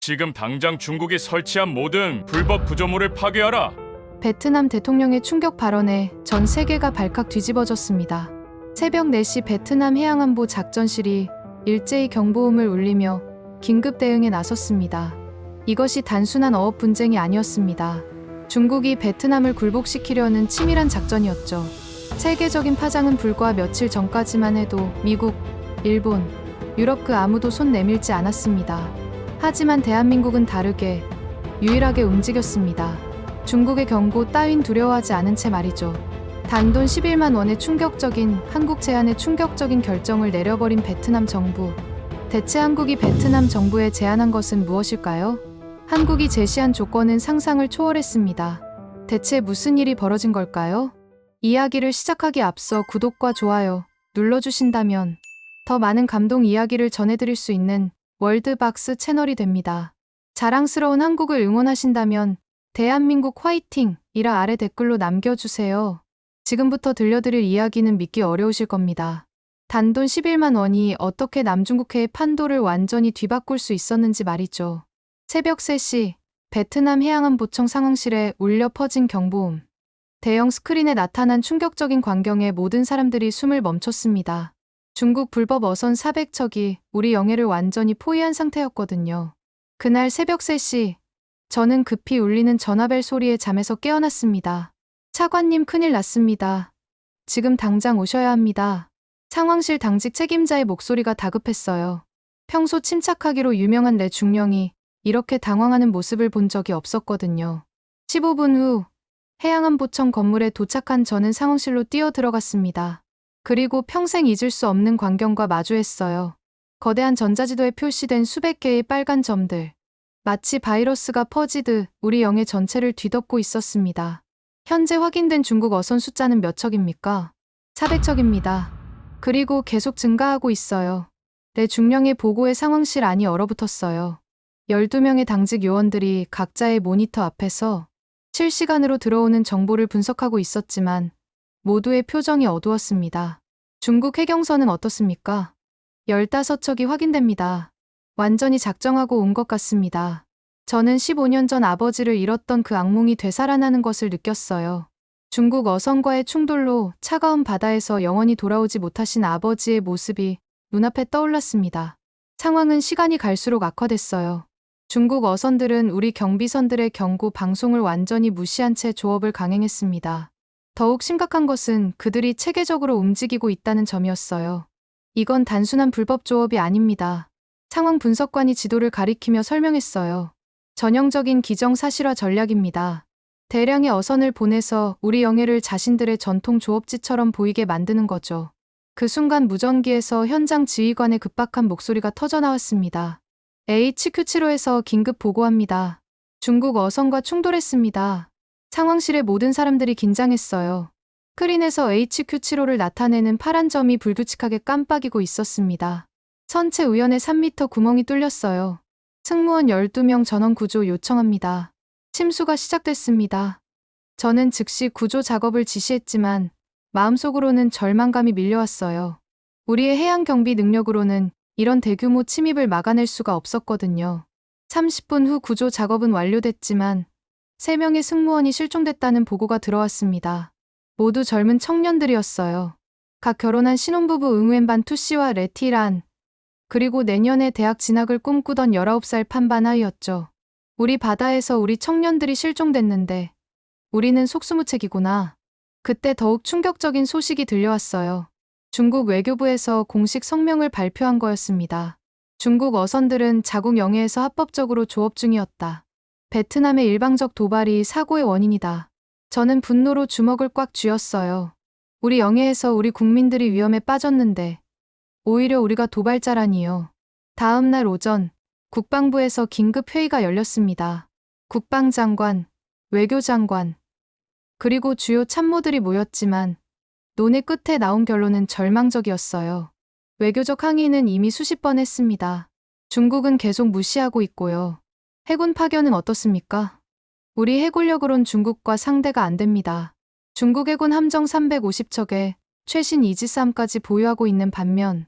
지금 당장 중국이 설치한 모든 불법 구조물을 파괴하라. 베트남 대통령의 충격 발언에 전 세계가 발칵 뒤집어졌습니다. 새벽 4시 베트남 해양안보 작전실이 일제히 경보음을 울리며 긴급 대응에 나섰습니다. 이것이 단순한 어업 분쟁이 아니었습니다. 중국이 베트남을 굴복시키려는 치밀한 작전이었죠. 세계적인 파장은 불과 며칠 전까지만 해도 미국, 일본, 유럽 그 아무도 손 내밀지 않았습니다. 하지만 대한민국은 다르게 유일하게 움직였습니다. 중국의 경고 따윈 두려워하지 않은 채 말이죠. 단돈 11만 원의 충격적인 한국 제안에 충격적인 결정을 내려버린 베트남 정부. 대체 한국이 베트남 정부에 제안한 것은 무엇일까요? 한국이 제시한 조건은 상상을 초월했습니다. 대체 무슨 일이 벌어진 걸까요? 이야기를 시작하기 앞서 구독과 좋아요 눌러주신다면 더 많은 감동 이야기를 전해드릴 수 있는 월드박스 채널이 됩니다. 자랑스러운 한국을 응원하신다면 대한민국 화이팅! 이라 아래 댓글로 남겨주세요. 지금부터 들려드릴 이야기는 믿기 어려우실 겁니다. 단돈 11만 원이 어떻게 남중국해의 판도를 완전히 뒤바꿀 수 있었는지 말이죠. 새벽 3시 베트남 해양안보청 상황실에 울려 퍼진 경보음. 대형 스크린에 나타난 충격적인 광경에 모든 사람들이 숨을 멈췄습니다. 중국 불법 어선 400척이 우리 영해를 완전히 포위한 상태였거든요. 그날 새벽 3시 저는 급히 울리는 전화벨 소리에 잠에서 깨어났습니다. 차관님 큰일 났습니다. 지금 당장 오셔야 합니다. 상황실 당직 책임자의 목소리가 다급했어요. 평소 침착하기로 유명한 내 중령이 이렇게 당황하는 모습을 본 적이 없었거든요. 15분 후 해양안보청 건물에 도착한 저는 상황실로 뛰어 들어갔습니다. 그리고 평생 잊을 수 없는 광경과 마주했어요. 거대한 전자지도에 표시된 수백 개의 빨간 점들. 마치 바이러스가 퍼지듯 우리 영해 전체를 뒤덮고 있었습니다. 현재 확인된 중국 어선 숫자는 몇 척입니까? 400척입니다. 그리고 계속 증가하고 있어요. 내 중령의 보고에 상황실 안이 얼어붙었어요. 12명의 당직 요원들이 각자의 모니터 앞에서 실시간으로 들어오는 정보를 분석하고 있었지만 모두의 표정이 어두웠습니다. 중국 해경선은 어떻습니까? 15척이 확인됩니다. 완전히 작정하고 온 것 같습니다. 저는 15년 전 아버지를 잃었던 그 악몽이 되살아나는 것을 느꼈어요. 중국 어선과의 충돌로 차가운 바다에서 영원히 돌아오지 못하신 아버지의 모습이 눈앞에 떠올랐습니다. 상황은 시간이 갈수록 악화됐어요. 중국 어선들은 우리 경비선들의 경고 방송을 완전히 무시한 채 조업을 강행했습니다. 더욱 심각한 것은 그들이 체계적으로 움직이고 있다는 점이었어요. 이건 단순한 불법 조업이 아닙니다. 상황 분석관이 지도를 가리키며 설명했어요. 전형적인 기정사실화 전략입니다. 대량의 어선을 보내서 우리 영해를 자신들의 전통 조업지처럼 보이게 만드는 거죠. 그 순간 무전기에서 현장 지휘관의 급박한 목소리가 터져나왔습니다. HQ75에서 긴급 보고합니다. 중국 어선과 충돌했습니다. 상황실의 모든 사람들이 긴장했어요. 스크린에서 HQ75를 나타내는 파란 점이 불규칙하게 깜빡이고 있었습니다. 선체 우연에 3m 구멍이 뚫렸어요. 승무원 12명 전원 구조 요청합니다. 침수가 시작됐습니다. 저는 즉시 구조 작업을 지시했지만 마음속으로는 절망감이 밀려왔어요. 우리의 해양 경비 능력으로는 이런 대규모 침입을 막아낼 수가 없었거든요. 30분 후 구조 작업은 완료됐지만 3명의 승무원이 실종됐다는 보고가 들어왔습니다. 모두 젊은 청년들이었어요. 각 결혼한 신혼부부 응웬반 투씨와 레티란, 그리고 내년에 대학 진학을 꿈꾸던 19살 판바나이였죠. 우리 바다에서 우리 청년들이 실종됐는데 우리는 속수무책이구나. 그때 더욱 충격적인 소식이 들려왔어요. 중국 외교부에서 공식 성명을 발표한 거였습니다. 중국 어선들은 자국 영해에서 합법적으로 조업 중이었다. 베트남의 일방적 도발이 사고의 원인이다. 저는 분노로 주먹을 꽉 쥐었어요. 우리 영해에서 우리 국민들이 위험에 빠졌는데 오히려 우리가 도발자라니요. 다음 날 오전 국방부에서 긴급 회의가 열렸습니다. 국방장관, 외교장관, 그리고 주요 참모들이 모였지만 논의 끝에 나온 결론은 절망적이었어요. 외교적 항의는 이미 수십 번 했습니다. 중국은 계속 무시하고 있고요. 해군 파견은 어떻습니까? 우리 해군력으론 중국과 상대가 안 됩니다. 중국 해군 함정 350척에 최신 이지스함까지 보유하고 있는 반면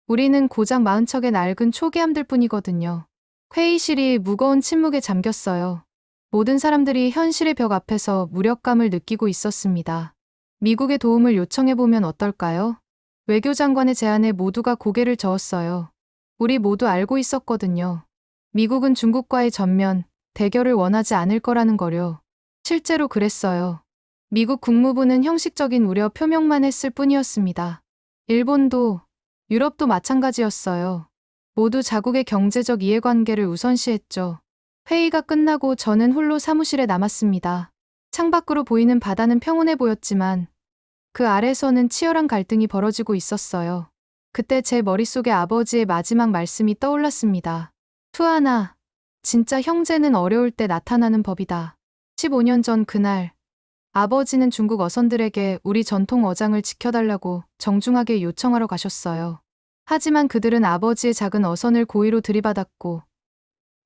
우리는 고작 40척의 낡은 초계함들 뿐이거든요. 회의실이 무거운 침묵에 잠겼어요. 모든 사람들이 현실의 벽 앞에서 무력감을 느끼고 있었습니다. 미국의 도움을 요청해보면 어떨까요? 외교장관의 제안에 모두가 고개를 저었어요. 우리 모두 알고 있었거든요. 미국은 중국과의 전면, 대결을 원하지 않을 거라는 거요. 실제로 그랬어요. 미국 국무부는 형식적인 우려 표명만 했을 뿐이었습니다. 일본도, 유럽도 마찬가지였어요. 모두 자국의 경제적 이해관계를 우선시했죠. 회의가 끝나고 저는 홀로 사무실에 남았습니다. 창밖으로 보이는 바다는 평온해 보였지만 그 아래서는 치열한 갈등이 벌어지고 있었어요. 그때 제 머릿속에 아버지의 마지막 말씀이 떠올랐습니다. 투하나, 진짜 형제는 어려울 때 나타나는 법이다. 15년 전 그날, 아버지는 중국 어선들에게 우리 전통 어장을 지켜달라고 정중하게 요청하러 가셨어요. 하지만 그들은 아버지의 작은 어선을 고의로 들이받았고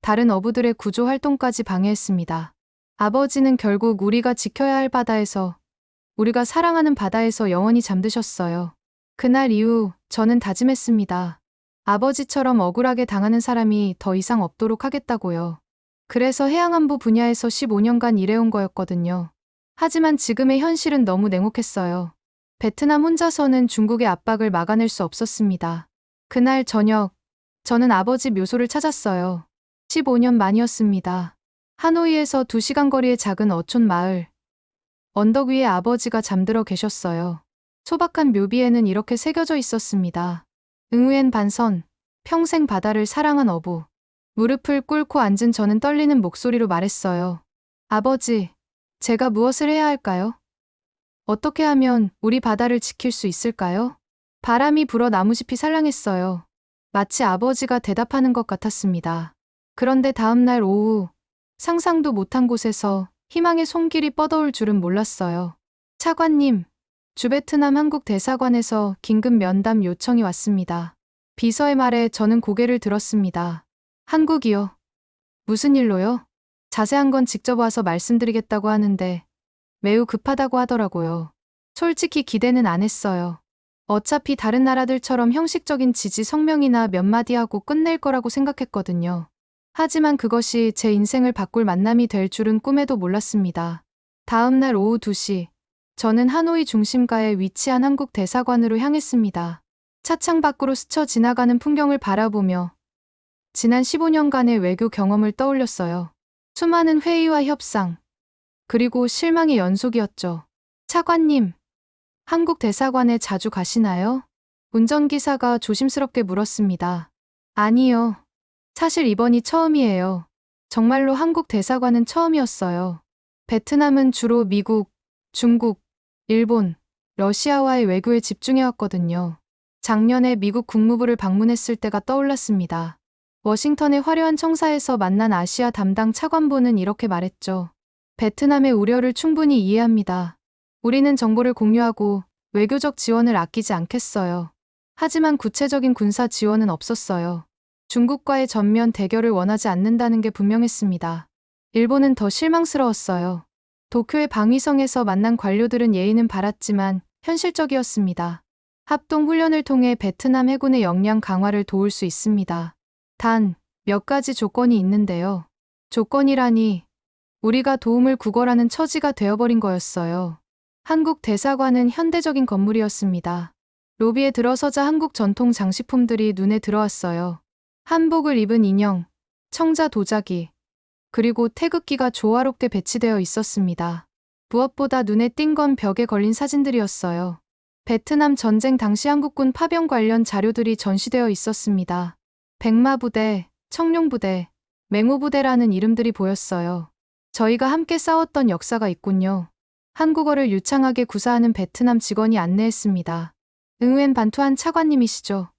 다른 어부들의 구조 활동까지 방해했습니다. 아버지는 결국 우리가 지켜야 할 바다에서, 우리가 사랑하는 바다에서 영원히 잠드셨어요. 그날 이후 저는 다짐했습니다. 아버지처럼 억울하게 당하는 사람이 더 이상 없도록 하겠다고요. 그래서 해양안보 분야에서 15년간 일해온 거였거든요. 하지만 지금의 현실은 너무 냉혹했어요. 베트남 혼자서는 중국의 압박을 막아낼 수 없었습니다. 그날 저녁, 저는 아버지 묘소를 찾았어요. 15년 만이었습니다. 하노이에서 2시간 거리의 작은 어촌 마을. 언덕 위에 아버지가 잠들어 계셨어요. 소박한 묘비에는 이렇게 새겨져 있었습니다. 응우엔 반선, 평생 바다를 사랑한 어부. 무릎을 꿇고 앉은 저는 떨리는 목소리로 말했어요. 아버지, 제가 무엇을 해야 할까요? 어떻게 하면 우리 바다를 지킬 수 있을까요? 바람이 불어 나무짚이 살랑했어요. 마치 아버지가 대답하는 것 같았습니다. 그런데 다음 날 오후, 상상도 못한 곳에서 희망의 손길이 뻗어올 줄은 몰랐어요. 차관님, 주베트남 한국 대사관에서 긴급 면담 요청이 왔습니다. 비서의 말에 저는 고개를 들었습니다. 한국이요? 무슨 일로요? 자세한 건 직접 와서 말씀드리겠다고 하는데 매우 급하다고 하더라고요. 솔직히 기대는 안 했어요. 어차피 다른 나라들처럼 형식적인 지지 성명이나 몇 마디 하고 끝낼 거라고 생각했거든요. 하지만 그것이 제 인생을 바꿀 만남이 될 줄은 꿈에도 몰랐습니다. 다음 날 오후 2시, 저는 하노이 중심가에 위치한 한국 대사관으로 향했습니다. 차창 밖으로 스쳐 지나가는 풍경을 바라보며 지난 15년간의 외교 경험을 떠올렸어요. 수많은 회의와 협상, 그리고 실망의 연속이었죠. 차관님, 한국 대사관에 자주 가시나요? 운전기사가 조심스럽게 물었습니다. 아니요. 사실 이번이 처음이에요. 정말로 한국 대사관은 처음이었어요. 베트남은 주로 미국, 중국, 일본, 러시아와의 외교에 집중해왔거든요. 작년에 미국 국무부를 방문했을 때가 떠올랐습니다. 워싱턴의 화려한 청사에서 만난 아시아 담당 차관보는 이렇게 말했죠. 베트남의 우려를 충분히 이해합니다. 우리는 정보를 공유하고 외교적 지원을 아끼지 않겠어요. 하지만 구체적인 군사 지원은 없었어요. 중국과의 전면 대결을 원하지 않는다는 게 분명했습니다. 일본은 더 실망스러웠어요. 도쿄의 방위성에서 만난 관료들은 예의는 바랐지만 현실적이었습니다. 합동훈련을 통해 베트남 해군의 역량 강화를 도울 수 있습니다. 단, 몇 가지 조건이 있는데요. 조건이라니, 우리가 도움을 구걸하는 처지가 되어버린 거였어요. 한국 대사관은 현대적인 건물이었습니다. 로비에 들어서자 한국 전통 장식품들이 눈에 들어왔어요. 한복을 입은 인형, 청자 도자기, 그리고 태극기가 조화롭게 배치되어 있었습니다. 무엇보다 눈에 띈 건 벽에 걸린 사진들이었어요. 베트남 전쟁 당시 한국군 파병 관련 자료들이 전시되어 있었습니다. 백마부대, 청룡부대, 맹호부대라는 이름들이 보였어요. 저희가 함께 싸웠던 역사가 있군요. 한국어를 유창하게 구사하는 베트남 직원이 안내했습니다. 응우엔 반투한 차관님이시죠?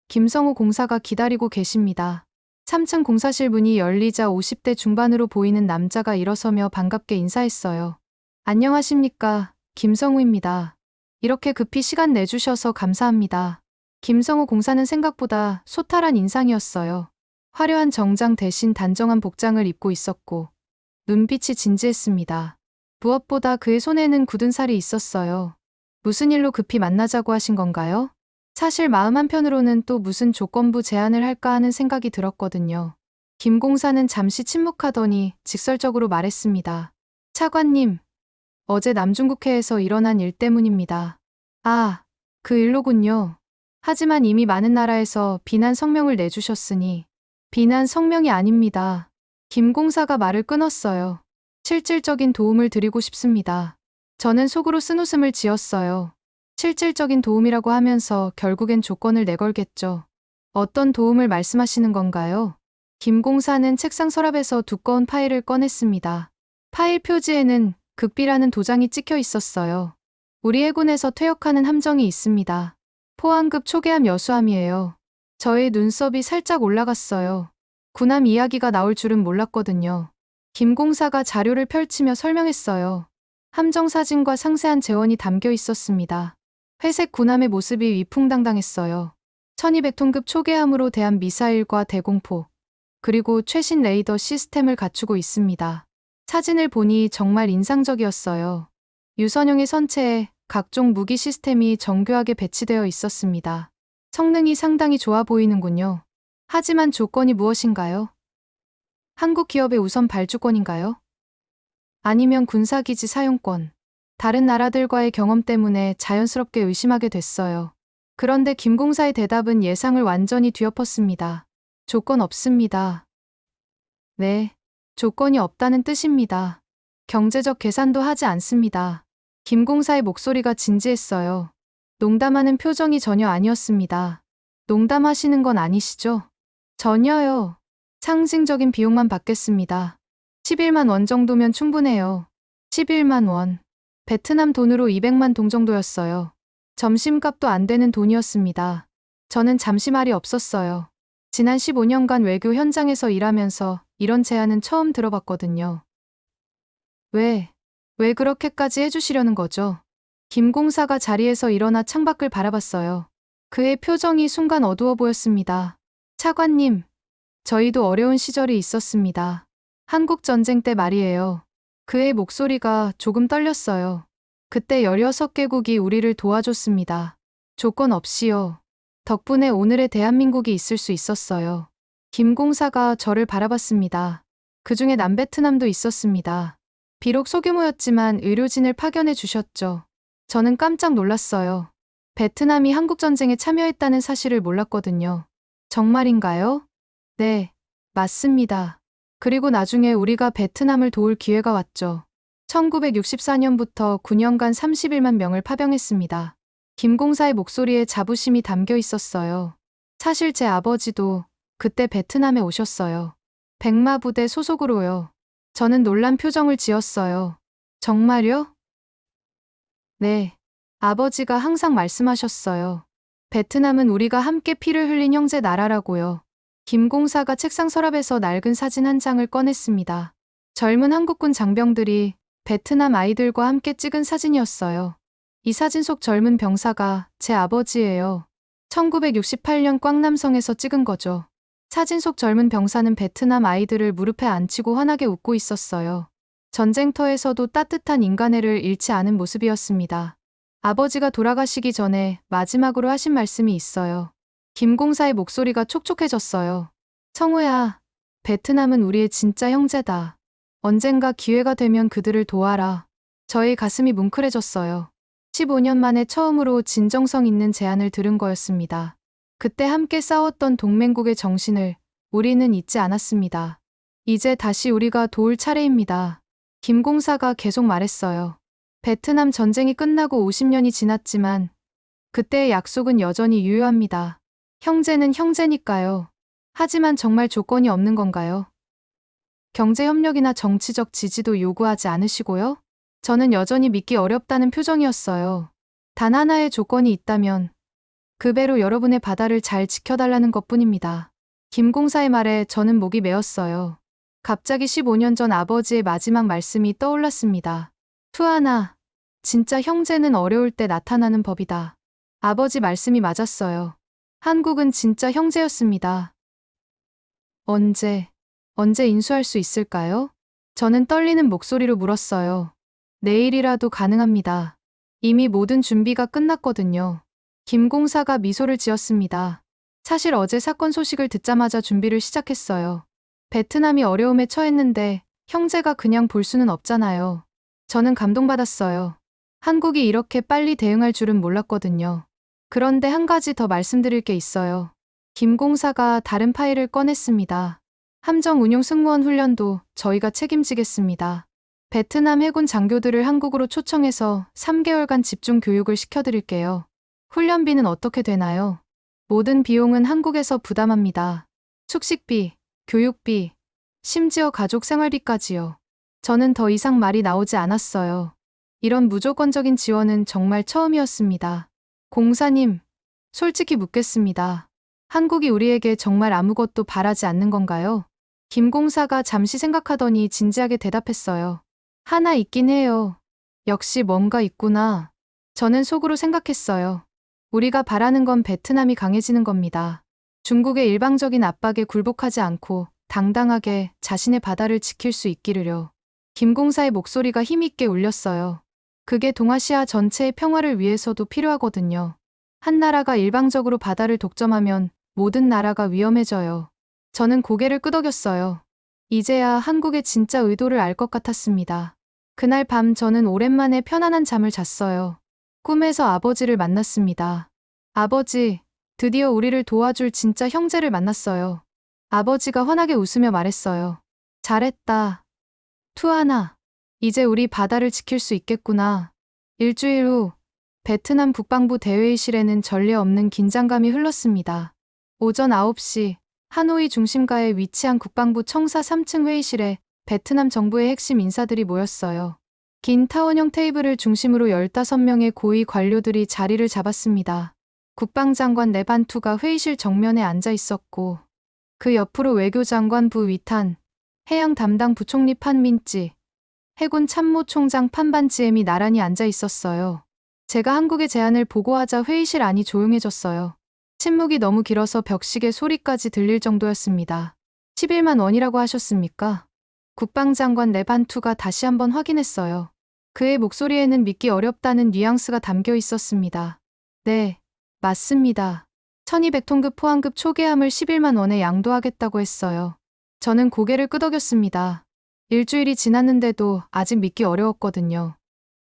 김성호 공사가 기다리고 계십니다. 3층 공사실 문이 열리자 50대 중반으로 보이는 남자가 일어서며 반갑게 인사했어요. 안녕하십니까, 김성우입니다. 이렇게 급히 시간 내주셔서 감사합니다. 김성우 공사는 생각보다 소탈한 인상이었어요. 화려한 정장 대신 단정한 복장을 입고 있었고 눈빛이 진지했습니다. 무엇보다 그의 손에는 굳은 살이 있었어요. 무슨 일로 급히 만나자고 하신 건가요? 사실 마음 한편으로는 또 무슨 조건부 제안을 할까 하는 생각이 들었거든요. 김공사는 잠시 침묵하더니 직설적으로 말했습니다. 차관님, 어제 남중국해에서 일어난 일 때문입니다. 아, 그 일로군요. 하지만 이미 많은 나라에서 비난 성명을 내주셨으니 비난 성명이 아닙니다. 김공사가 말을 끊었어요. 실질적인 도움을 드리고 싶습니다. 저는 속으로 쓴웃음을 지었어요. 실질적인 도움이라고 하면서 결국엔 조건을 내걸겠죠. 어떤 도움을 말씀하시는 건가요? 김공사는 책상 서랍에서 두꺼운 파일을 꺼냈습니다. 파일 표지에는 극비라는 도장이 찍혀 있었어요. 우리 해군에서 퇴역하는 함정이 있습니다. 포항급 초계함 여수함이에요. 저의 눈썹이 살짝 올라갔어요. 군함 이야기가 나올 줄은 몰랐거든요. 김공사가 자료를 펼치며 설명했어요. 함정 사진과 상세한 재원이 담겨 있었습니다. 회색 군함의 모습이 위풍당당했어요. 1200톤급 초계함으로 대한 미사일과 대공포, 그리고 최신 레이더 시스템을 갖추고 있습니다. 사진을 보니 정말 인상적이었어요. 유선형의 선체에 각종 무기 시스템이 정교하게 배치되어 있었습니다. 성능이 상당히 좋아 보이는군요. 하지만 조건이 무엇인가요? 한국 기업의 우선 발주권인가요? 아니면 군사기지 사용권? 다른 나라들과의 경험 때문에 자연스럽게 의심하게 됐어요. 그런데 김공사의 대답은 예상을 완전히 뒤엎었습니다. 조건 없습니다. 네, 조건이 없다는 뜻입니다. 경제적 계산도 하지 않습니다. 김공사의 목소리가 진지했어요. 농담하는 표정이 전혀 아니었습니다. 농담하시는 건 아니시죠? 전혀요. 상징적인 비용만 받겠습니다. 11만 원 정도면 충분해요. 11만 원. 베트남 돈으로 200만 동 정도였어요. 점심값도 안 되는 돈이었습니다. 저는 잠시 말이 없었어요. 지난 15년간 외교 현장에서 일하면서 이런 제안은 처음 들어봤거든요. 왜 그렇게까지 해주시려는 거죠? 김공사가 자리에서 일어나 창밖을 바라봤어요. 그의 표정이 순간 어두워 보였습니다. 차관님, 저희도 어려운 시절이 있었습니다. 한국전쟁 때 말이에요. 그의 목소리가 조금 떨렸어요. 그때 16개국이 우리를 도와줬습니다. 조건 없이요. 덕분에 오늘의 대한민국이 있을 수 있었어요. 김공사가 저를 바라봤습니다. 그중에 남베트남도 있었습니다. 비록 소규모였지만 의료진을 파견해 주셨죠. 저는 깜짝 놀랐어요. 베트남이 한국전쟁에 참여했다는 사실을 몰랐거든요. 정말인가요? 네, 맞습니다. 그리고 나중에 우리가 베트남을 도울 기회가 왔죠. 1964년부터 9년간 31만 명을 파병했습니다. 김공사의 목소리에 자부심이 담겨 있었어요. 사실 제 아버지도 그때 베트남에 오셨어요. 백마부대 소속으로요. 저는 놀란 표정을 지었어요. 정말요? 네. 아버지가 항상 말씀하셨어요. 베트남은 우리가 함께 피를 흘린 형제 나라라고요. 김공사가 책상 서랍에서 낡은 사진 한 장을 꺼냈습니다. 젊은 한국군 장병들이 베트남 아이들과 함께 찍은 사진이었어요. 이 사진 속 젊은 병사가 제 아버지예요. 1968년 꽝남성에서 찍은 거죠. 사진 속 젊은 병사는 베트남 아이들을 무릎에 앉히고 환하게 웃고 있었어요. 전쟁터에서도 따뜻한 인간애를 잃지 않은 모습이었습니다. 아버지가 돌아가시기 전에 마지막으로 하신 말씀이 있어요. 김공사의 목소리가 촉촉해졌어요. 성우야, 베트남은 우리의 진짜 형제다. 언젠가 기회가 되면 그들을 도와라. 저의 가슴이 뭉클해졌어요. 15년 만에 처음으로 진정성 있는 제안을 들은 거였습니다. 그때 함께 싸웠던 동맹국의 정신을 우리는 잊지 않았습니다. 이제 다시 우리가 도울 차례입니다. 김공사가 계속 말했어요. 베트남 전쟁이 끝나고 50년이 지났지만 그때의 약속은 여전히 유효합니다. 형제는 형제니까요. 하지만 정말 조건이 없는 건가요? 경제협력이나 정치적 지지도 요구하지 않으시고요? 저는 여전히 믿기 어렵다는 표정이었어요. 단 하나의 조건이 있다면 그 배로 여러분의 바다를 잘 지켜달라는 것뿐입니다. 김공사의 말에 저는 목이 메었어요. 갑자기 15년 전 아버지의 마지막 말씀이 떠올랐습니다. 투하나, 진짜 형제는 어려울 때 나타나는 법이다. 아버지 말씀이 맞았어요. 한국은 진짜 형제였습니다. 언제 인수할 수 있을까요? 저는 떨리는 목소리로 물었어요. 내일이라도 가능합니다. 이미 모든 준비가 끝났거든요. 김공사가 미소를 지었습니다. 사실 어제 사건 소식을 듣자마자 준비를 시작했어요. 베트남이 어려움에 처했는데 형제가 그냥 볼 수는 없잖아요. 저는 감동받았어요. 한국이 이렇게 빨리 대응할 줄은 몰랐거든요. 그런데 한 가지 더 말씀드릴 게 있어요. 김 공사가 다른 파일을 꺼냈습니다. 함정 운용 승무원 훈련도 저희가 책임지겠습니다. 베트남 해군 장교들을 한국으로 초청해서 3개월간 집중 교육을 시켜드릴게요. 훈련비는 어떻게 되나요? 모든 비용은 한국에서 부담합니다. 숙식비, 교육비, 심지어 가족 생활비까지요. 저는 더 이상 말이 나오지 않았어요. 이런 무조건적인 지원은 정말 처음이었습니다. 공사님, 솔직히 묻겠습니다. 한국이 우리에게 정말 아무것도 바라지 않는 건가요? 김 공사가 잠시 생각하더니 진지하게 대답했어요. 하나 있긴 해요. 역시 뭔가 있구나. 저는 속으로 생각했어요. 우리가 바라는 건 베트남이 강해지는 겁니다. 중국의 일방적인 압박에 굴복하지 않고 당당하게 자신의 바다를 지킬 수 있기를요. 김 공사의 목소리가 힘있게 울렸어요. 그게 동아시아 전체의 평화를 위해서도 필요하거든요. 한 나라가 일방적으로 바다를 독점하면 모든 나라가 위험해져요. 저는 고개를 끄덕였어요. 이제야 한국의 진짜 의도를 알 것 같았습니다. 그날 밤 저는 오랜만에 편안한 잠을 잤어요. 꿈에서 아버지를 만났습니다. 아버지, 드디어 우리를 도와줄 진짜 형제를 만났어요. 아버지가 환하게 웃으며 말했어요. 잘했다. 투하나. 이제 우리 바다를 지킬 수 있겠구나. 일주일 후 베트남 국방부 대회의실에는 전례 없는 긴장감이 흘렀습니다. 오전 9시 하노이 중심가에 위치한 국방부 청사 3층 회의실에 베트남 정부의 핵심 인사들이 모였어요. 긴 타원형 테이블을 중심으로 15명의 고위 관료들이 자리를 잡았습니다. 국방장관 레반투가 회의실 정면에 앉아 있었고 그 옆으로 외교장관 부 위탄, 해양 담당 부총리 판민지, 해군 참모총장 판반지엠이 나란히 앉아 있었어요. 제가 한국의 제안을 보고하자 회의실 안이 조용해졌어요. 침묵이 너무 길어서 벽시계 소리까지 들릴 정도였습니다. 11만 원이라고 하셨습니까? 국방장관 레반투가 다시 한번 확인했어요. 그의 목소리에는 믿기 어렵다는 뉘앙스가 담겨 있었습니다. 네, 맞습니다. 1200톤급 포항급 초계함을 11만 원에 양도하겠다고 했어요. 저는 고개를 끄덕였습니다. 일주일이 지났는데도 아직 믿기 어려웠거든요.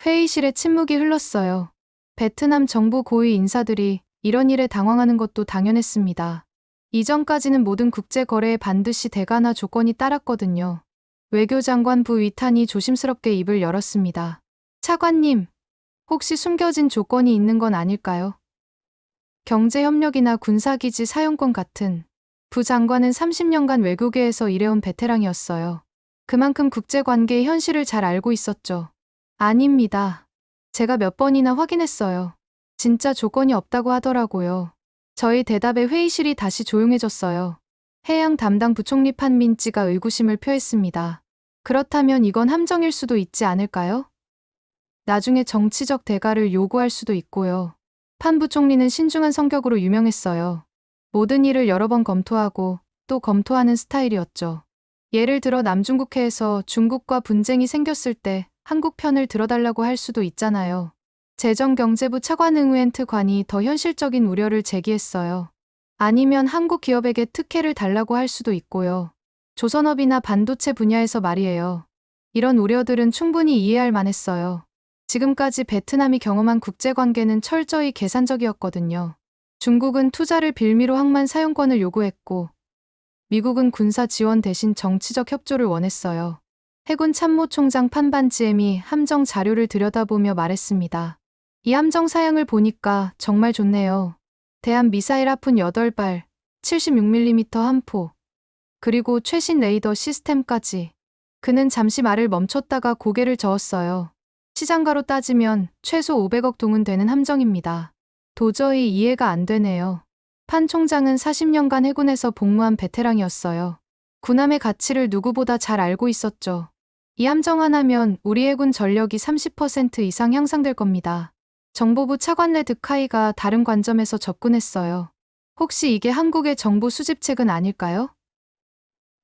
회의실에 침묵이 흘렀어요. 베트남 정부 고위 인사들이 이런 일에 당황하는 것도 당연했습니다. 이전까지는 모든 국제 거래에 반드시 대가나 조건이 따랐거든요. 외교장관 부 위탄이 조심스럽게 입을 열었습니다. 차관님, 혹시 숨겨진 조건이 있는 건 아닐까요? 경제협력이나 군사기지 사용권 같은. 부장관은 30년간 외교계에서 일해온 베테랑이었어요. 그만큼 국제관계의 현실을 잘 알고 있었죠. 아닙니다. 제가 몇 번이나 확인했어요. 진짜 조건이 없다고 하더라고요. 저희 대답에 회의실이 다시 조용해졌어요. 해양 담당 부총리 판민지가 의구심을 표했습니다. 그렇다면 이건 함정일 수도 있지 않을까요? 나중에 정치적 대가를 요구할 수도 있고요. 판 부총리는 신중한 성격으로 유명했어요. 모든 일을 여러 번 검토하고 또 검토하는 스타일이었죠. 예를 들어 남중국해에서 중국과 분쟁이 생겼을 때 한국 편을 들어달라고 할 수도 있잖아요. 재정경제부 차관 응우엔트 관이 더 현실적인 우려를 제기했어요. 아니면 한국 기업에게 특혜를 달라고 할 수도 있고요. 조선업이나 반도체 분야에서 말이에요. 이런 우려들은 충분히 이해할 만했어요. 지금까지 베트남이 경험한 국제관계는 철저히 계산적이었거든요. 중국은 투자를 빌미로 항만 사용권을 요구했고 미국은 군사 지원 대신 정치적 협조를 원했어요. 해군 참모총장 판반지엠이 함정 자료를 들여다보며 말했습니다. 이 함정 사양을 보니까 정말 좋네요. 대한 미사일 하푼 8발, 76mm 한 포, 그리고 최신 레이더 시스템까지. 그는 잠시 말을 멈췄다가 고개를 저었어요. 시장가로 따지면 최소 500억 동은 되는 함정입니다. 도저히 이해가 안 되네요. 판 총장은 40년간 해군에서 복무한 베테랑이었어요. 군함의 가치를 누구보다 잘 알고 있었죠. 이 함정 하나면 우리 해군 전력이 30% 이상 향상될 겁니다. 정보부 차관 레 드카이가 다른 관점에서 접근했어요. 혹시 이게 한국의 정보 수집책은 아닐까요?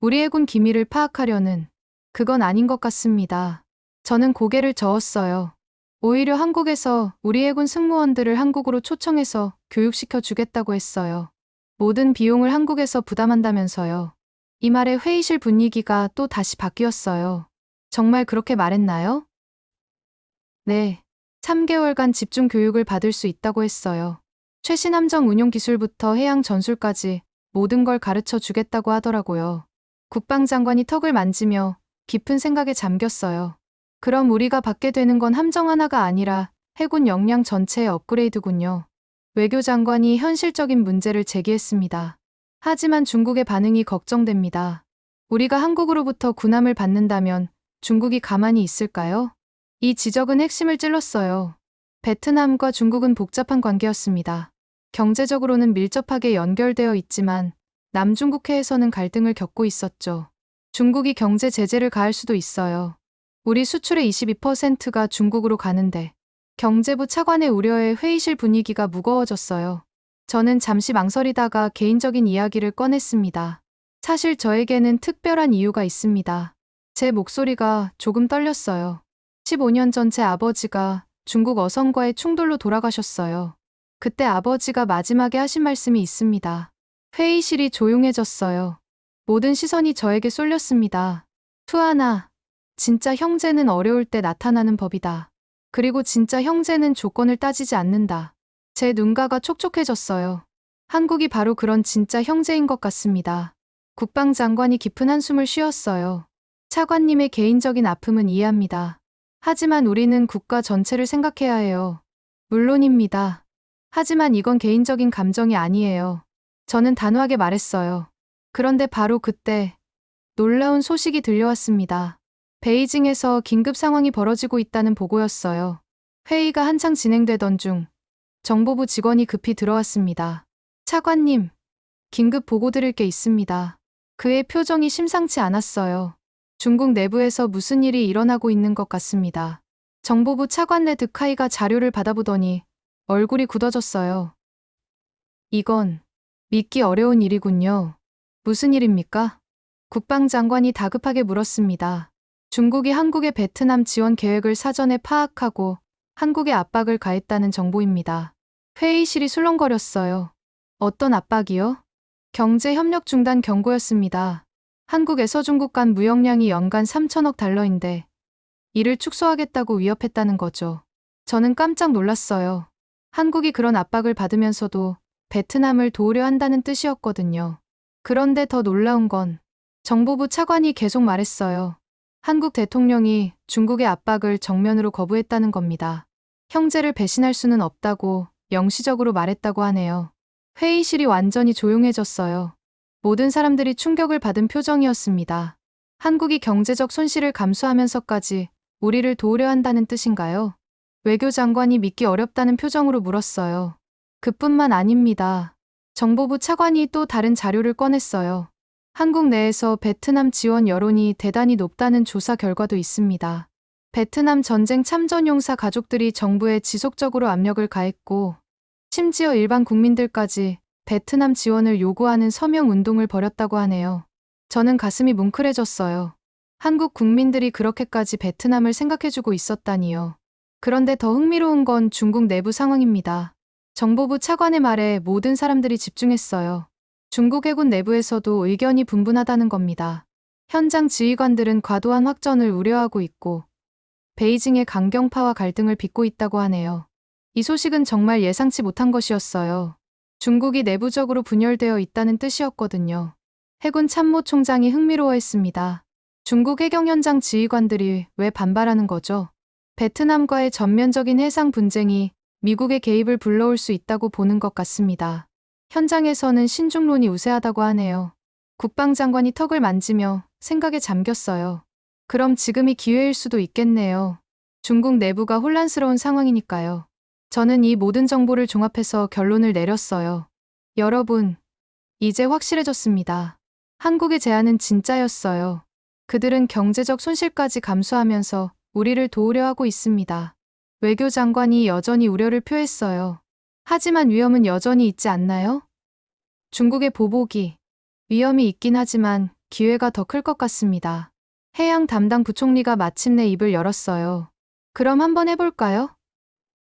우리 해군 기밀을 파악하려는. 그건 아닌 것 같습니다. 저는 고개를 저었어요. 오히려 한국에서 우리 해군 승무원들을 한국으로 초청해서 교육시켜 주겠다고 했어요. 모든 비용을 한국에서 부담한다면서요. 이 말에 회의실 분위기가 또 다시 바뀌었어요. 정말 그렇게 말했나요? 네. 3개월간 집중 교육을 받을 수 있다고 했어요. 최신 함정 운용 기술부터 해양 전술까지 모든 걸 가르쳐 주겠다고 하더라고요. 국방장관이 턱을 만지며 깊은 생각에 잠겼어요. 그럼 우리가 받게 되는 건 함정 하나가 아니라 해군 역량 전체의 업그레이드군요. 외교장관이 현실적인 문제를 제기했습니다. 하지만 중국의 반응이 걱정됩니다. 우리가 한국으로부터 군함을 받는다면 중국이 가만히 있을까요? 이 지적은 핵심을 찔렀어요. 베트남과 중국은 복잡한 관계였습니다. 경제적으로는 밀접하게 연결되어 있지만 남중국해에서는 갈등을 겪고 있었죠. 중국이 경제 제재를 가할 수도 있어요. 우리 수출의 22%가 중국으로 가는데 경제부 차관의 우려에 회의실 분위기가 무거워졌어요. 저는 잠시 망설이다가 개인적인 이야기를 꺼냈습니다. 사실 저에게는 특별한 이유가 있습니다. 제 목소리가 조금 떨렸어요. 15년 전 제 아버지가 중국 어선과의 충돌로 돌아가셨어요. 그때 아버지가 마지막에 하신 말씀이 있습니다. 회의실이 조용해졌어요. 모든 시선이 저에게 쏠렸습니다. 투하나, 진짜 형제는 어려울 때 나타나는 법이다. 그리고 진짜 형제는 조건을 따지지 않는다. 제 눈가가 촉촉해졌어요. 한국이 바로 그런 진짜 형제인 것 같습니다. 국방장관이 깊은 한숨을 쉬었어요. 차관님의 개인적인 아픔은 이해합니다. 하지만 우리는 국가 전체를 생각해야 해요. 물론입니다. 하지만 이건 개인적인 감정이 아니에요. 저는 단호하게 말했어요. 그런데 바로 그때 놀라운 소식이 들려왔습니다. 베이징에서 긴급 상황이 벌어지고 있다는 보고였어요. 회의가 한창 진행되던 중 정보부 직원이 급히 들어왔습니다. 차관님, 긴급 보고 드릴 게 있습니다. 그의 표정이 심상치 않았어요. 중국 내부에서 무슨 일이 일어나고 있는 것 같습니다. 정보부 차관 레 득하이가 자료를 받아보더니 얼굴이 굳어졌어요. 이건 믿기 어려운 일이군요. 무슨 일입니까? 국방장관이 다급하게 물었습니다. 중국이 한국의 베트남 지원 계획을 사전에 파악하고 한국에 압박을 가했다는 정보입니다. 회의실이 술렁거렸어요. 어떤 압박이요? 경제 협력 중단 경고였습니다. 한국에서 중국 간 무역량이 연간 3천억 달러인데 이를 축소하겠다고 위협했다는 거죠. 저는 깜짝 놀랐어요. 한국이 그런 압박을 받으면서도 베트남을 도우려 한다는 뜻이었거든요. 그런데 더 놀라운 건 정보부 차관이 계속 말했어요. 한국 대통령이 중국의 압박을 정면으로 거부했다는 겁니다. 형제를 배신할 수는 없다고 명시적으로 말했다고 하네요. 회의실이 완전히 조용해졌어요. 모든 사람들이 충격을 받은 표정이었습니다. 한국이 경제적 손실을 감수하면서까지 우리를 도우려 한다는 뜻인가요? 외교장관이 믿기 어렵다는 표정으로 물었어요. 그뿐만 아닙니다. 정보부 차관이 또 다른 자료를 꺼냈어요. 한국 내에서 베트남 지원 여론이 대단히 높다는 조사 결과도 있습니다. 베트남 전쟁 참전용사 가족들이 정부에 지속적으로 압력을 가했고, 심지어 일반 국민들까지 베트남 지원을 요구하는 서명 운동을 벌였다고 하네요. 저는 가슴이 뭉클해졌어요. 한국 국민들이 그렇게까지 베트남을 생각해주고 있었다니요. 그런데 더 흥미로운 건 중국 내부 상황입니다. 정보부 차관의 말에 모든 사람들이 집중했어요. 중국 해군 내부에서도 의견이 분분하다는 겁니다. 현장 지휘관들은 과도한 확전을 우려하고 있고, 베이징의 강경파와 갈등을 빚고 있다고 하네요. 이 소식은 정말 예상치 못한 것이었어요. 중국이 내부적으로 분열되어 있다는 뜻이었거든요. 해군 참모총장이 흥미로워했습니다. 중국 해경 현장 지휘관들이 왜 반발하는 거죠? 베트남과의 전면적인 해상 분쟁이 미국의 개입을 불러올 수 있다고 보는 것 같습니다. 현장에서는 신중론이 우세하다고 하네요. 국방장관이 턱을 만지며 생각에 잠겼어요. 그럼 지금이 기회일 수도 있겠네요. 중국 내부가 혼란스러운 상황이니까요. 저는 이 모든 정보를 종합해서 결론을 내렸어요. 여러분, 이제 확실해졌습니다. 한국의 제안은 진짜였어요. 그들은 경제적 손실까지 감수하면서 우리를 도우려 하고 있습니다. 외교장관이 여전히 우려를 표했어요. 하지만 위험은 여전히 있지 않나요? 중국의 보복이 위험이 있긴 하지만 기회가 더 클 것 같습니다. 해양 담당 부총리가 마침내 입을 열었어요. 그럼 한번 해볼까요?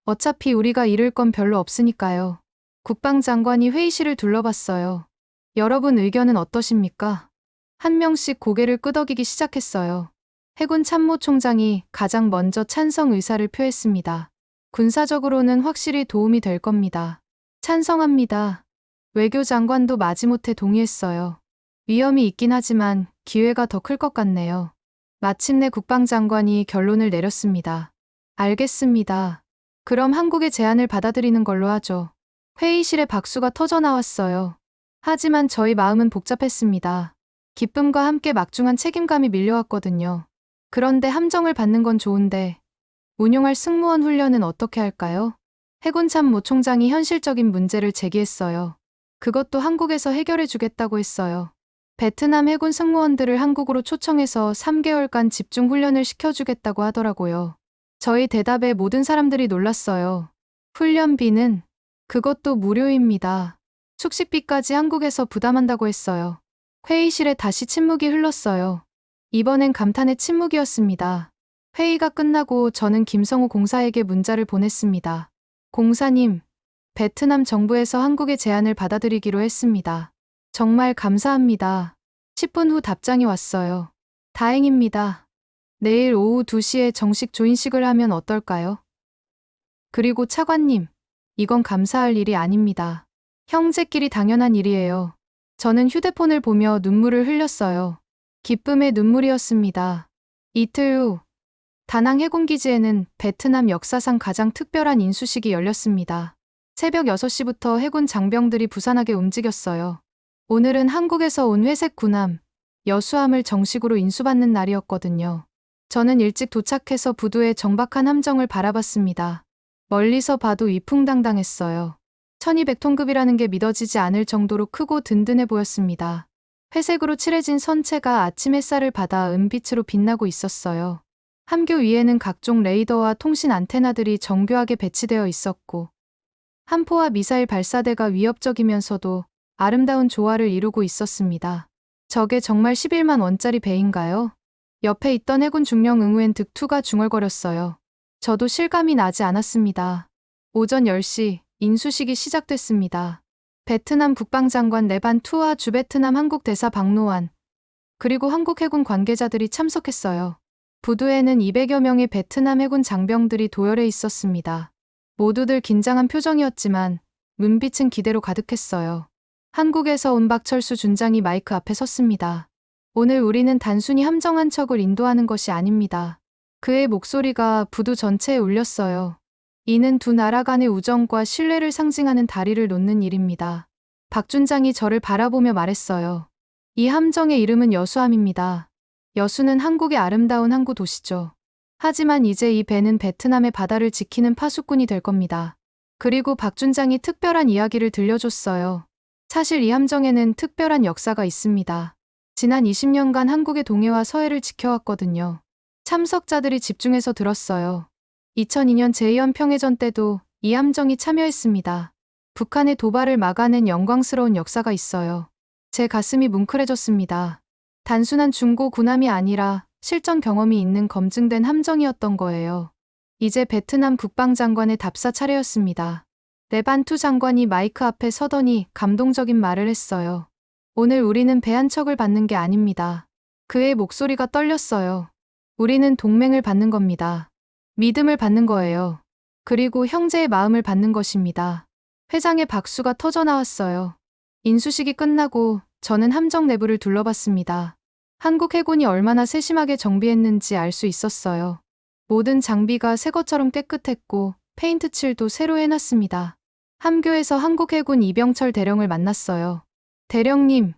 어차피 우리가 잃을 건 별로 없으니까요. 국방장관이 회의실을 둘러봤어요. 여러분 의견은 어떠십니까? 한 명씩 고개를 끄덕이기 시작했어요. 해군 참모총장이 가장 먼저 찬성 의사를 표했습니다. 군사적으로는 확실히 도움이 될 겁니다. 찬성합니다. 외교장관도 마지못해 동의했어요. 위험이 있긴 하지만 기회가 더 클 것 같네요. 마침내 국방장관이 결론을 내렸습니다. 알겠습니다. 그럼 한국의 제안을 받아들이는 걸로 하죠. 회의실에 박수가 터져 나왔어요. 하지만 저희 마음은 복잡했습니다. 기쁨과 함께 막중한 책임감이 밀려왔거든요. 그런데 함정을 받는 건 좋은데 운용할 승무원 훈련은 어떻게 할까요? 해군 참모 총장이 현실적인 문제를 제기했어요. 그것도 한국에서 해결해 주겠다고 했어요. 베트남 해군 승무원들을 한국으로 초청해서 3개월간 집중 훈련을 시켜주겠다고 하더라고요. 저희 대답에 모든 사람들이 놀랐어요. 훈련비는 그것도 무료입니다. 숙식비까지 한국에서 부담한다고 했어요. 회의실에 다시 침묵이 흘렀어요. 이번엔 감탄의 침묵이었습니다. 회의가 끝나고 저는 김성우 공사에게 문자를 보냈습니다. 공사님, 베트남 정부에서 한국의 제안을 받아들이기로 했습니다. 정말 감사합니다. 10분 후 답장이 왔어요. 다행입니다. 내일 오후 2시에 정식 조인식을 하면 어떨까요? 그리고 차관님, 이건 감사할 일이 아닙니다. 형제끼리 당연한 일이에요. 저는 휴대폰을 보며 눈물을 흘렸어요. 기쁨의 눈물이었습니다. 이틀 후, 다낭 해군기지에는 베트남 역사상 가장 특별한 인수식이 열렸습니다. 새벽 6시부터 해군 장병들이 부산하게 움직였어요. 오늘은 한국에서 온 회색 군함, 여수함을 정식으로 인수받는 날이었거든요. 저는 일찍 도착해서 부두의 정박한 함정을 바라봤습니다. 멀리서 봐도 위풍당당했어요. 1200톤급이라는 게 믿어지지 않을 정도로 크고 든든해 보였습니다. 회색으로 칠해진 선체가 아침 햇살을 받아 은빛으로 빛나고 있었어요. 함교 위에는 각종 레이더와 통신 안테나들이 정교하게 배치되어 있었고 함포와 미사일 발사대가 위협적이면서도 아름다운 조화를 이루고 있었습니다. 저게 정말 11만 원짜리 배인가요? 옆에 있던 해군 중령 응우엔 득투가 중얼거렸어요. 저도 실감이 나지 않았습니다. 오전 10시 인수식이 시작됐습니다. 베트남 국방장관 레반 투와 주베트남 한국 대사 박노환 그리고 한국 해군 관계자들이 참석했어요. 부두에는 200여 명의 베트남 해군 장병들이 도열해 있었습니다. 모두들 긴장한 표정이었지만 눈빛은 기대로 가득했어요. 한국에서 온 박철수 준장이 마이크 앞에 섰습니다. 오늘 우리는 단순히 함정 한 척을 인도하는 것이 아닙니다. 그의 목소리가 부두 전체에 울렸어요. 이는 두 나라 간의 우정과 신뢰를 상징하는 다리를 놓는 일입니다. 박 준장이 저를 바라보며 말했어요. 이 함정의 이름은 여수함입니다. 여수는 한국의 아름다운 항구 도시죠. 하지만 이제 이 배는 베트남의 바다를 지키는 파수꾼이 될 겁니다. 그리고 박 준장이 특별한 이야기를 들려줬어요. 사실 이 함정에는 특별한 역사가 있습니다. 지난 20년간 한국의 동해와 서해를 지켜왔거든요. 참석자들이 집중해서 들었어요. 2002년 제2연 평해전 때도 이 함정이 참여했습니다. 북한의 도발을 막아낸 영광스러운 역사가 있어요. 제 가슴이 뭉클해졌습니다. 단순한 중고 군함이 아니라 실전 경험이 있는 검증된 함정이었던 거예요. 이제 베트남 국방장관의 답사 차례였습니다. 레반투 장관이 마이크 앞에 서더니 감동적인 말을 했어요. 오늘 우리는 배 한 척을 받는 게 아닙니다. 그의 목소리가 떨렸어요. 우리는 동맹을 받는 겁니다. 믿음을 받는 거예요. 그리고 형제의 마음을 받는 것입니다. 회장의 박수가 터져 나왔어요. 인수식이 끝나고 저는 함정 내부를 둘러봤습니다. 한국 해군이 얼마나 세심하게 정비했는지 알 수 있었어요. 모든 장비가 새 것처럼 깨끗했고 페인트 칠도 새로 해놨습니다. 함교에서 한국 해군 이병철 대령을 만났어요. 대령님,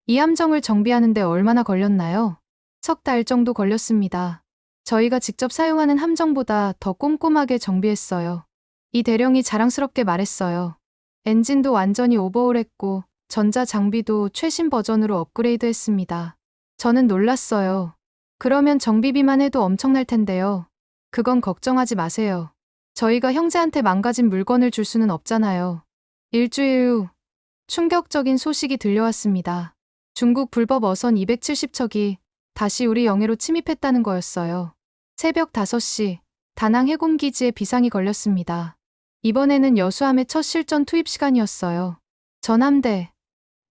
이 함정을 정비하는데 얼마나 걸렸나요? 석 달 정도 걸렸습니다. 저희가 직접 사용하는 함정보다 더 꼼꼼하게 정비했어요. 이 대령이 자랑스럽게 말했어요. 엔진도 완전히 오버홀했고 전자 장비도 최신 버전으로 업그레이드했습니다. 저는 놀랐어요. 그러면 정비비만 해도 엄청날 텐데요. 그건 걱정하지 마세요. 저희가 형제한테 망가진 물건을 줄 수는 없잖아요. 일주일 후 충격적인 소식이 들려왔습니다. 중국 불법 어선 270척이 다시 우리 영해로 침입했다는 거였어요. 새벽 5시 다낭 해군기지에 비상이 걸렸습니다. 이번에는 여수함의 첫 실전 투입 시간이었어요. 전함대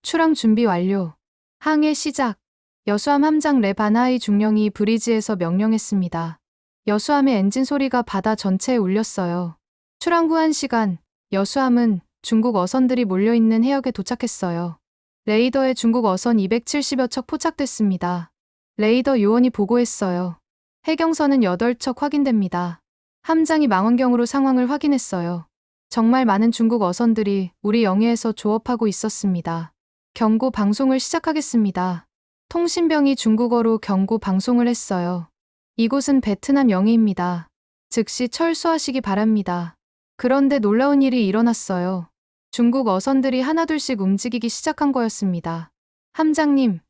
출항 준비 완료. 항해 시작. 여수함 함장 레 바나이 중령이 브리지에서 명령했습니다. 여수함의 엔진 소리가 바다 전체에 울렸어요. 출항 후 1시간, 여수함은 중국 어선들이 몰려있는 해역에 도착했어요. 레이더에 중국 어선 270여 척 포착됐습니다. 레이더 요원이 보고했어요. 해경선은 8척 확인됩니다. 함장이 망원경으로 상황을 확인했어요. 정말 많은 중국 어선들이 우리 영해에서 조업하고 있었습니다. 경고 방송을 시작하겠습니다. 통신병이 중국어로 경고 방송을 했어요. 이곳은 베트남 영해입니다. 즉시 철수하시기 바랍니다. 그런데 놀라운 일이 일어났어요. 중국 어선들이 하나둘씩 움직이기 시작한 거였습니다. 함장님,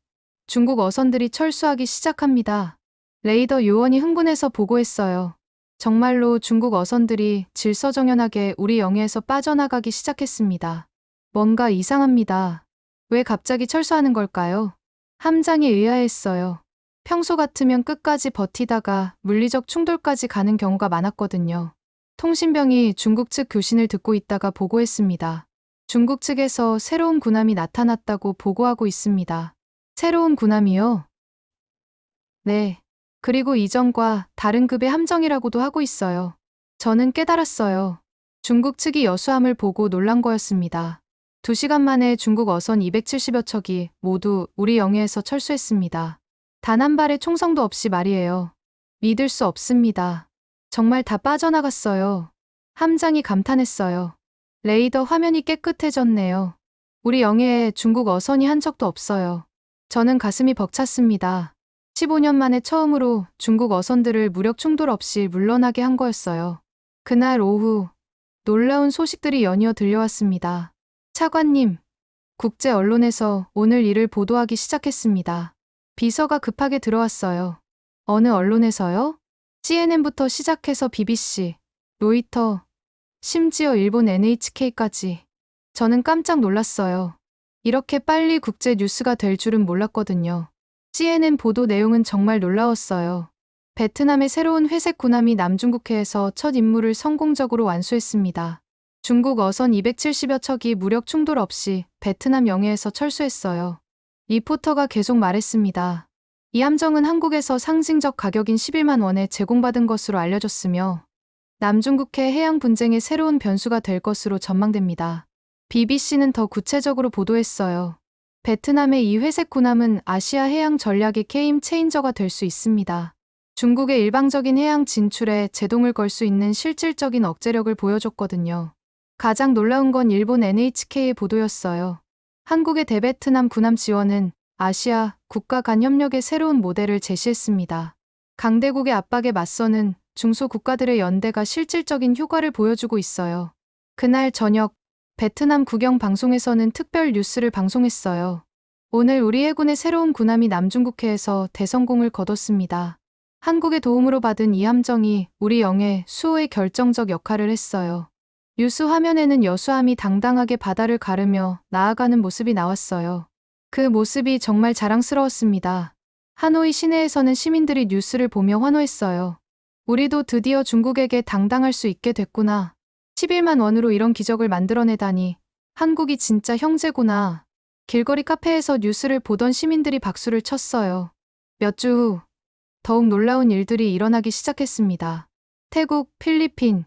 중국 어선들이 철수하기 시작합니다. 레이더 요원이 흥분해서 보고했어요. 정말로 중국 어선들이 질서정연하게 우리 영해에서 빠져나가기 시작했습니다. 뭔가 이상합니다. 왜 갑자기 철수하는 걸까요? 함장이 의아했어요. 평소 같으면 끝까지 버티다가 물리적 충돌까지 가는 경우가 많았거든요. 통신병이 중국 측 교신을 듣고 있다가 보고했습니다. 중국 측에서 새로운 군함이 나타났다고 보고하고 있습니다. 새로운 군함이요? 네. 그리고 이전과 다른 급의 함정이라고도 하고 있어요. 저는 깨달았어요. 중국 측이 여수함을 보고 놀란 거였습니다. 2시간 만에 중국 어선 270여 척이 모두 우리 영해에서 철수했습니다. 단 한 발의 총성도 없이 말이에요. 믿을 수 없습니다. 정말 다 빠져나갔어요. 함장이 감탄했어요. 레이더 화면이 깨끗해졌네요. 우리 영해에 중국 어선이 한 척도 없어요. 저는 가슴이 벅찼습니다. 15년 만에 처음으로 중국 어선들을 무력 충돌 없이 물러나게 한 거였어요. 그날 오후 놀라운 소식들이 연이어 들려왔습니다. 차관님, 국제 언론에서 오늘 일을 보도하기 시작했습니다. 비서가 급하게 들어왔어요. 어느 언론에서요? CNN부터 시작해서 BBC, 로이터, 심지어 일본 NHK까지. 저는 깜짝 놀랐어요. 이렇게 빨리 국제 뉴스가 될 줄은 몰랐거든요. CNN 보도 내용은 정말 놀라웠어요. 베트남의 새로운 회색 군함이 남중국해에서 첫 임무를 성공적으로 완수했습니다. 중국 어선 270여 척이 무력 충돌 없이 베트남 영해에서 철수했어요. 리포터가 계속 말했습니다. 이 함정은 한국에서 상징적 가격인 11만 원에 제공받은 것으로 알려졌으며 남중국해 해양 분쟁의 새로운 변수가 될 것으로 전망됩니다. BBC는 더 구체적으로 보도했어요. 베트남의 이 회색 군함은 아시아 해양 전략의 게임 체인저가 될 수 있습니다. 중국의 일방적인 해양 진출에 제동을 걸 수 있는 실질적인 억제력을 보여줬거든요. 가장 놀라운 건 일본 NHK의 보도였어요. 한국의 대베트남 군함 지원은 아시아 국가 간 협력의 새로운 모델을 제시했습니다. 강대국의 압박에 맞서는 중소국가들의 연대가 실질적인 효과를 보여주고 있어요. 그날 저녁 베트남 국영 방송에서는 특별 뉴스를 방송했어요. 오늘 우리 해군의 새로운 군함이 남중국해에서 대성공을 거뒀습니다. 한국의 도움으로 받은 이 함정이 우리 영해 수호에 결정적 역할을 했어요. 뉴스 화면에는 여수함이 당당하게 바다를 가르며 나아가는 모습이 나왔어요. 그 모습이 정말 자랑스러웠습니다. 하노이 시내에서는 시민들이 뉴스를 보며 환호했어요. 우리도 드디어 중국에게 당당할 수 있게 됐구나. 11만 원으로 이런 기적을 만들어내다니. 한국이 진짜 형제구나. 길거리 카페에서 뉴스를 보던 시민들이 박수를 쳤어요. 몇 주 후, 더욱 놀라운 일들이 일어나기 시작했습니다. 태국, 필리핀,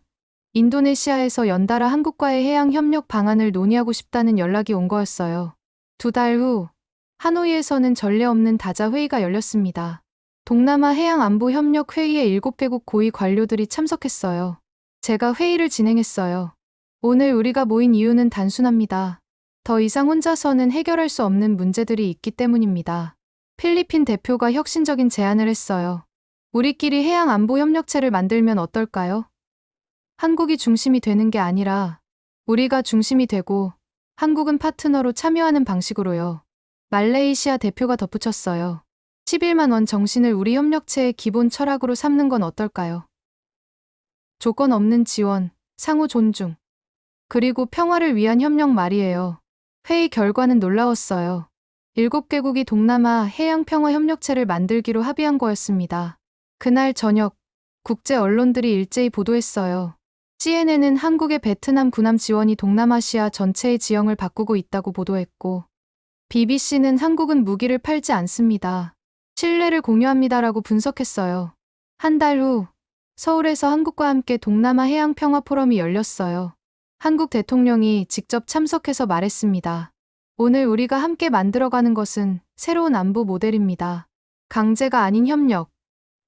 인도네시아에서 연달아 한국과의 해양 협력 방안을 논의하고 싶다는 연락이 온 거였어요. 2달 후, 하노이에서는 전례 없는 다자 회의가 열렸습니다. 동남아 해양 안보 협력 회의에 7개국 고위 관료들이 참석했어요. 제가 회의를 진행했어요. 오늘 우리가 모인 이유는 단순합니다. 더 이상 혼자서는 해결할 수 없는 문제들이 있기 때문입니다. 필리핀 대표가 혁신적인 제안을 했어요. 우리끼리 해양 안보 협력체를 만들면 어떨까요? 한국이 중심이 되는 게 아니라 우리가 중심이 되고 한국은 파트너로 참여하는 방식으로요. 말레이시아 대표가 덧붙였어요. 11만 원 정신을 우리 협력체의 기본 철학으로 삼는 건 어떨까요? 조건 없는 지원, 상호 존중, 그리고 평화를 위한 협력 말이에요. 회의 결과는 놀라웠어요. 7개국이 동남아 해양평화협력체를 만들기로 합의한 거였습니다. 그날 저녁, 국제 언론들이 일제히 보도했어요. CNN은 한국의 베트남 군함 지원이 동남아시아 전체의 지형을 바꾸고 있다고 보도했고, BBC는 한국은 무기를 팔지 않습니다. 신뢰를 공유합니다라고 분석했어요. 한 달 후, 서울에서 한국과 함께 동남아 해양 평화 포럼이 열렸어요. 한국 대통령이 직접 참석해서 말했습니다. 오늘 우리가 함께 만들어가는 것은 새로운 안보 모델입니다. 강제가 아닌 협력,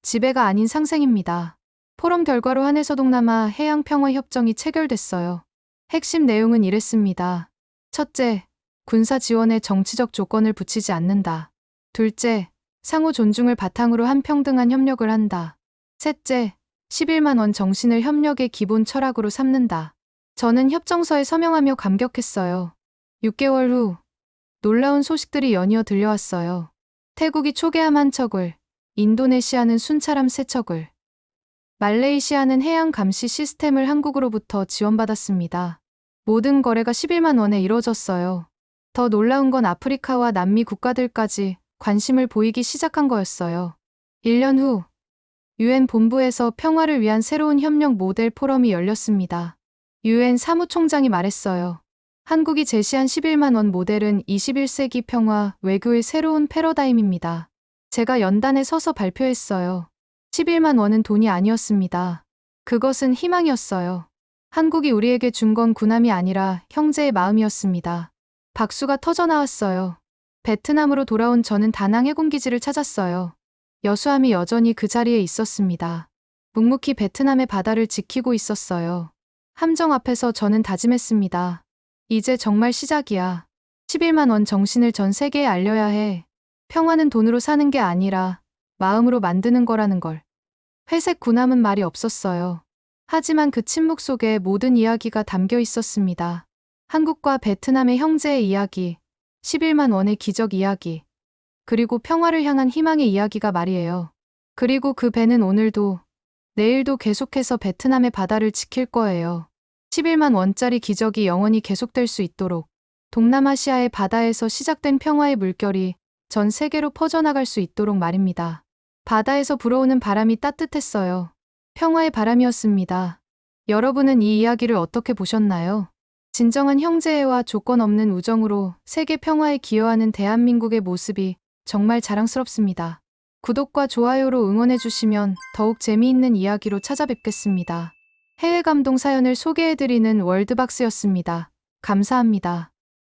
지배가 아닌 상생입니다. 포럼 결과로 한해서 동남아 해양 평화 협정이 체결됐어요. 핵심 내용은 이랬습니다. 첫째, 군사 지원에 정치적 조건을 붙이지 않는다. 둘째, 상호 존중을 바탕으로 한 평등한 협력을 한다. 셋째, 11만 원 정신을 협력의 기본 철학으로 삼는다. 저는 협정서에 서명하며 감격했어요. 6개월 후 놀라운 소식들이 연이어 들려왔어요. 태국이 초계함 한 척을, 인도네시아는 순찰함 3척을, 말레이시아는 해양 감시 시스템을 한국으로부터 지원받았습니다. 모든 거래가 11만 원에 이루어졌어요. 더 놀라운 건 아프리카와 남미 국가들까지 관심을 보이기 시작한 거였어요. 1년 후 유엔 본부에서 평화를 위한 새로운 협력 모델 포럼이 열렸습니다. 유엔 사무총장이 말했어요. 한국이 제시한 11만 원 모델은 21세기 평화 외교의 새로운 패러다임입니다. 제가 연단에 서서 발표했어요. 11만 원은 돈이 아니었습니다. 그것은 희망이었어요. 한국이 우리에게 준 건 군함이 아니라 형제의 마음이었습니다. 박수가 터져나왔어요. 베트남으로 돌아온 저는 다낭 해군기지를 찾았어요. 여수함이 여전히 그 자리에 있었습니다. 묵묵히 베트남의 바다를 지키고 있었어요. 함정 앞에서 저는 다짐했습니다. 이제 정말 시작이야. 11만 원 정신을 전 세계에 알려야 해. 평화는 돈으로 사는 게 아니라 마음으로 만드는 거라는 걸. 회색 군함은 말이 없었어요. 하지만 그 침묵 속에 모든 이야기가 담겨 있었습니다. 한국과 베트남의 형제의 이야기, 11만 원의 기적 이야기, 그리고 평화를 향한 희망의 이야기가 말이에요. 그리고 그 배는 오늘도, 내일도 계속해서 베트남의 바다를 지킬 거예요. 11만 원짜리 기적이 영원히 계속될 수 있도록 동남아시아의 바다에서 시작된 평화의 물결이 전 세계로 퍼져나갈 수 있도록 말입니다. 바다에서 불어오는 바람이 따뜻했어요. 평화의 바람이었습니다. 여러분은 이 이야기를 어떻게 보셨나요? 진정한 형제애와 조건 없는 우정으로 세계 평화에 기여하는 대한민국의 모습이 정말 자랑스럽습니다. 구독과 좋아요로 응원해주시면 더욱 재미있는 이야기로 찾아뵙겠습니다. 해외 감동 사연을 소개해드리는 월드박스였습니다. 감사합니다.